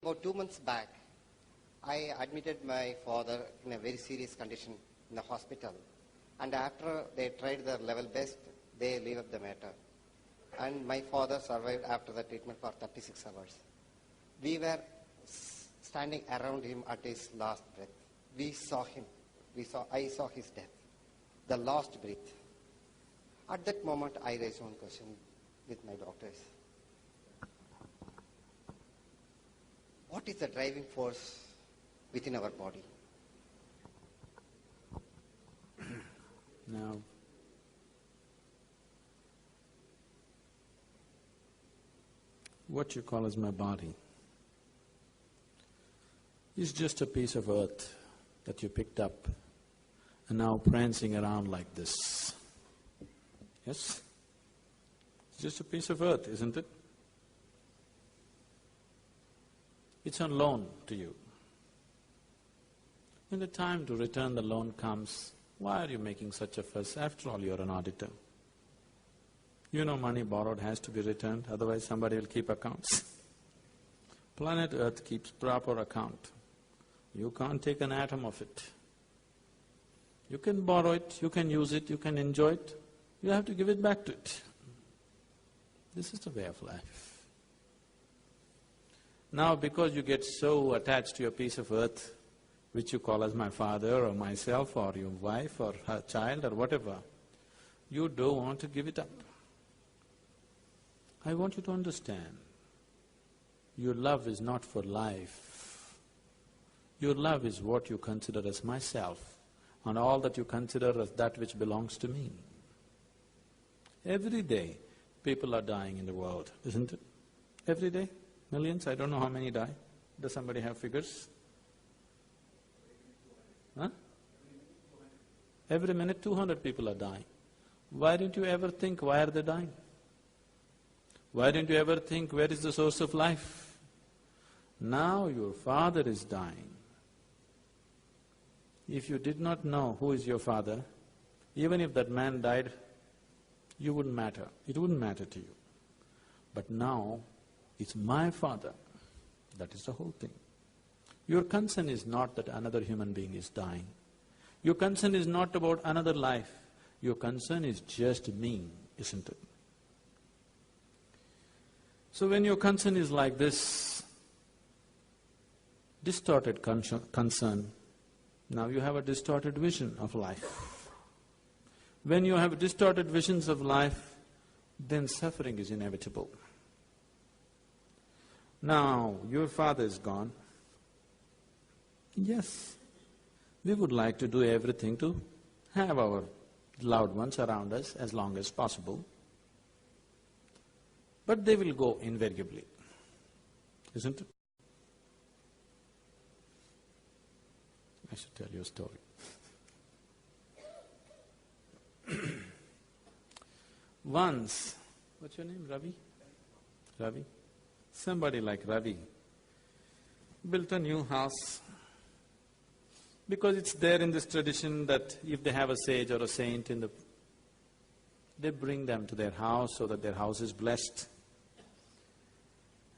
About 2 months back, I admitted my father in a very serious condition in the hospital. And after they tried their level best, they leave up the matter. And my father survived after the treatment for 36 hours. We were standing around him at his last breath. We saw him. I saw his death, the last breath. At that moment, I raised one question with my doctors. What is the driving force within our body? Now, what you call as my body is just a piece of earth that you picked up and now prancing around like this. Yes? It's just a piece of earth, isn't it? It's on loan to you. When the time to return the loan comes, why are you making such a fuss? After all, you're an auditor. You know money borrowed has to be returned, otherwise somebody will keep accounts. Planet Earth keeps proper account. You can't take an atom of it. You can borrow it, you can use it, you can enjoy it, you have to give it back to it. This is the way of life. Now, because you get so attached to your piece of earth, which you call as my father or myself or your wife or her child or whatever, you don't want to give it up. I want you to understand, your love is not for life. Your love is what you consider as myself and all that you consider as that which belongs to me. Every day, people are dying in the world, isn't it? Every day? Millions? I don't know how many die. Does somebody have figures? Huh? Every minute 200 people are dying. Why didn't you ever think, why are they dying? Why didn't you ever think, where is the source of life? Now your father is dying. If you did not know who is your father, even if that man died, you wouldn't matter, it wouldn't matter to you. But now, it's my father, that is the whole thing. Your concern is not that another human being is dying. Your concern is not about another life. Your concern is just me, isn't it? So when your concern is like this, distorted concern, now you have a distorted vision of life. When you have distorted visions of life, then suffering is inevitable. Now, your father is gone. Yes, we would like to do everything to have our loved ones around us as long as possible. But they will go invariably, isn't it? I should tell you a story. Once, what's your name, Ravi? Ravi? Somebody like Ravi built a new house because it's there in this tradition that if they have a sage or a saint they bring them to their house so that their house is blessed.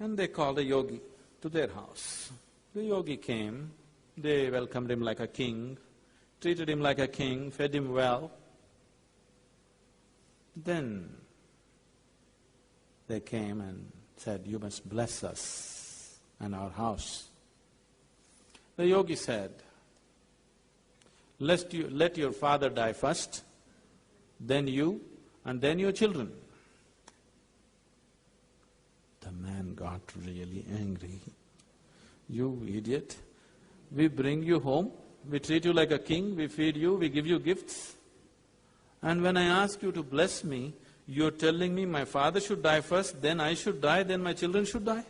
And they called a yogi to their house. The yogi came, they welcomed him like a king, treated him like a king, fed him well. Then they came and said, you must bless us and our house. The yogi said, let your father die first, then you, and then your children. The man got really angry. You idiot, we bring you home, we treat you like a king, we feed you, we give you gifts. And when I ask you to bless me, you're telling me my father should die first, then I should die, then my children should die?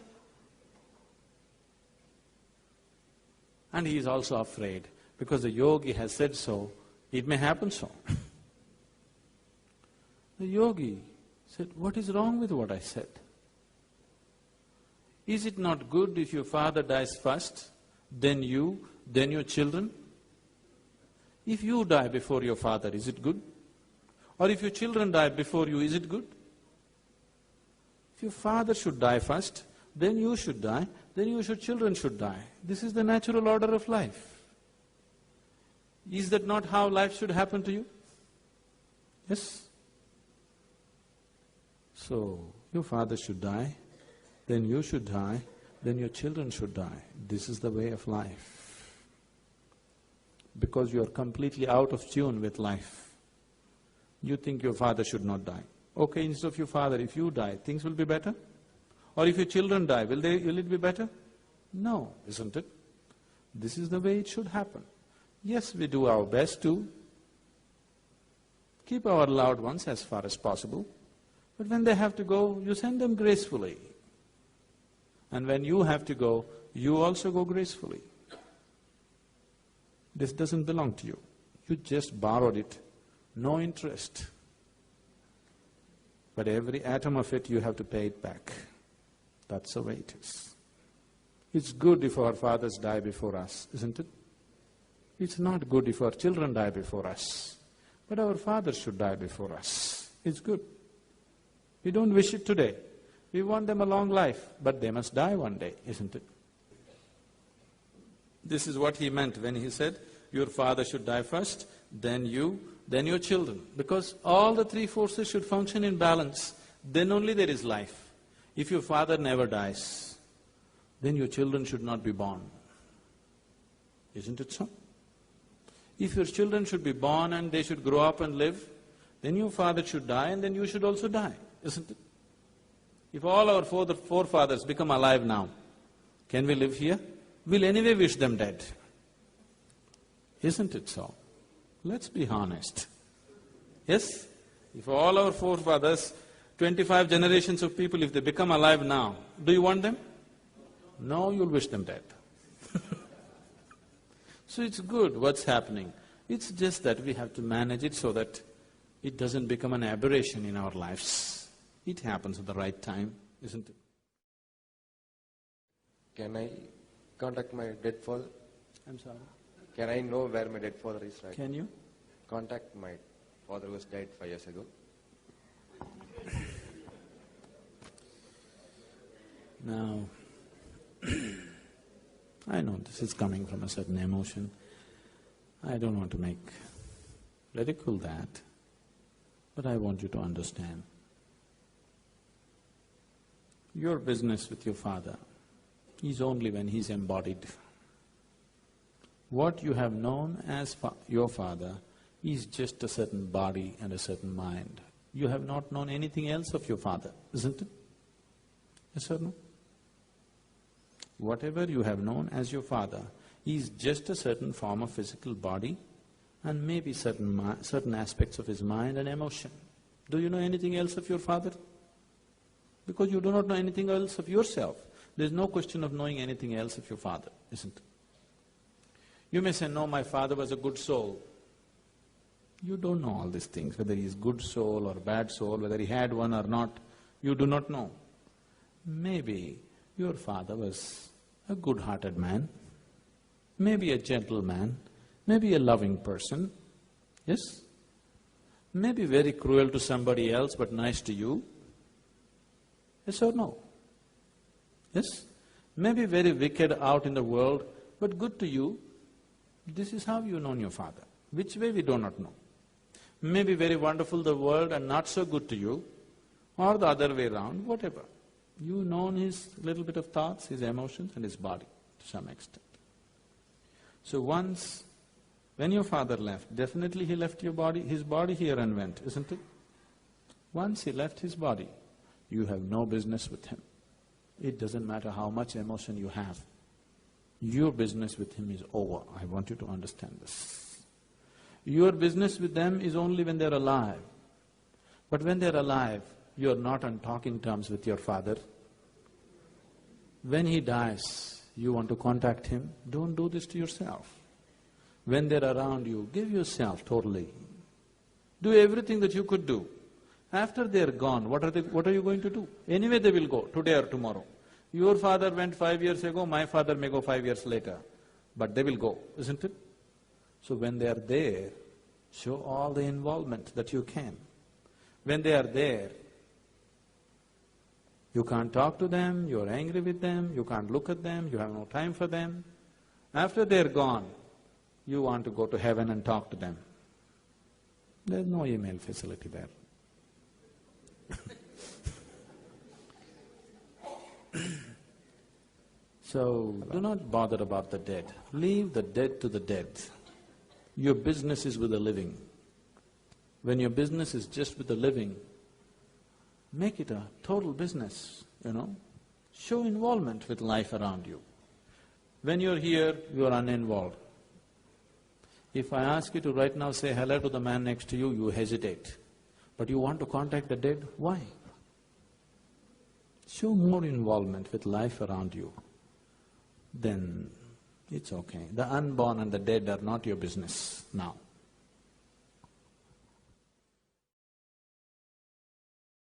And he is also afraid, because the yogi has said so, it may happen so. The yogi said, what is wrong with what I said? Is it not good if your father dies first, then you, then your children? If you die before your father, is it good? Or if your children die before you, is it good? If your father should die first, then you should die, then your children should die. This is the natural order of life. Is that not how life should happen to you? Yes? So, your father should die, then you should die, then your children should die. This is the way of life. Because you are completely out of tune with life. You think your father should not die. Okay, instead of your father, if you die, things will be better? Or if your children die, will it be better? No, isn't it? This is the way it should happen. Yes, we do our best to keep our loved ones as far as possible, but when they have to go, you send them gracefully. And when you have to go, you also go gracefully. This doesn't belong to you. You just borrowed it, no interest. But every atom of it, you have to pay it back. That's the way it is. It's good if our fathers die before us, isn't it? It's not good if our children die before us. But our fathers should die before us. It's good. We don't wish it today. We want them a long life, but they must die one day, isn't it? This is what he meant when he said, your father should die first, then you, then your children. Because all the three forces should function in balance. Then only there is life. If your father never dies, then your children should not be born. Isn't it so? If your children should be born and they should grow up and live, then your father should die and then you should also die, isn't it? If all our forefathers become alive now, can we live here? We'll anyway wish them dead. Isn't it so? Let's be honest. Yes? If all our forefathers, 25 generations of people, if they become alive now, do you want them? No, you'll wish them dead. So it's good what's happening. It's just that we have to manage it so that it doesn't become an aberration in our lives. It happens at the right time, isn't it? Can I contact my dead father? I'm sorry? Can I know where my dead father is right? Can you? Contact my father who was died 5 years ago. Now, I know this is coming from a certain emotion. I don't want to ridicule that, but I want you to understand. Your business with your father is only when he's embodied. What you have known as your father is just a certain body and a certain mind. You have not known anything else of your father, isn't it? Yes or no? Whatever you have known as your father is just a certain form of physical body and maybe certain aspects of his mind and emotion. Do you know anything else of your father? Because you do not know anything else of yourself. There's no question of knowing anything else of your father, isn't it? You may say, no, my father was a good soul. You don't know all these things, whether he is good soul or bad soul, whether he had one or not, you do not know. Maybe your father was a good-hearted man, maybe a gentle man, maybe a loving person, yes? Maybe very cruel to somebody else but nice to you, yes or no? Yes? Maybe very wicked out in the world but good to you. This is how you know your father. Which way we do not know. Maybe very wonderful the world and not so good to you, or the other way around, whatever. You know his little bit of thoughts, his emotions and his body to some extent. So once, when your father left, definitely he left his body here and went, isn't it? Once he left his body, you have no business with him. It doesn't matter how much emotion you have. Your business with him is over. I want you to understand this. Your business with them is only when they're alive. But when they're alive, you're not on talking terms with your father. When he dies, you want to contact him, don't do this to yourself. When they're around you, give yourself totally. Do everything that you could do. After they're gone, what are you going to do? Anyway they will go, today or tomorrow. Your father went 5 years ago, my father may go 5 years later, but they will go, isn't it? So when they are there, show all the involvement that you can. When they are there, You can't talk to them, you're angry with them, you can't look at them, you have no time for them. After they're gone, you want to go to heaven and talk to them. There's no email facility there. So, do not bother about the dead. Leave the dead to the dead. Your business is with the living. When your business is just with the living, make it a total business, Show involvement with life around you. When you're here, you're uninvolved. If I ask you to right now say hello to the man next to you, you hesitate. But you want to contact the dead, why? Show more involvement with life around you. Then it's okay. The unborn and the dead are not your business now.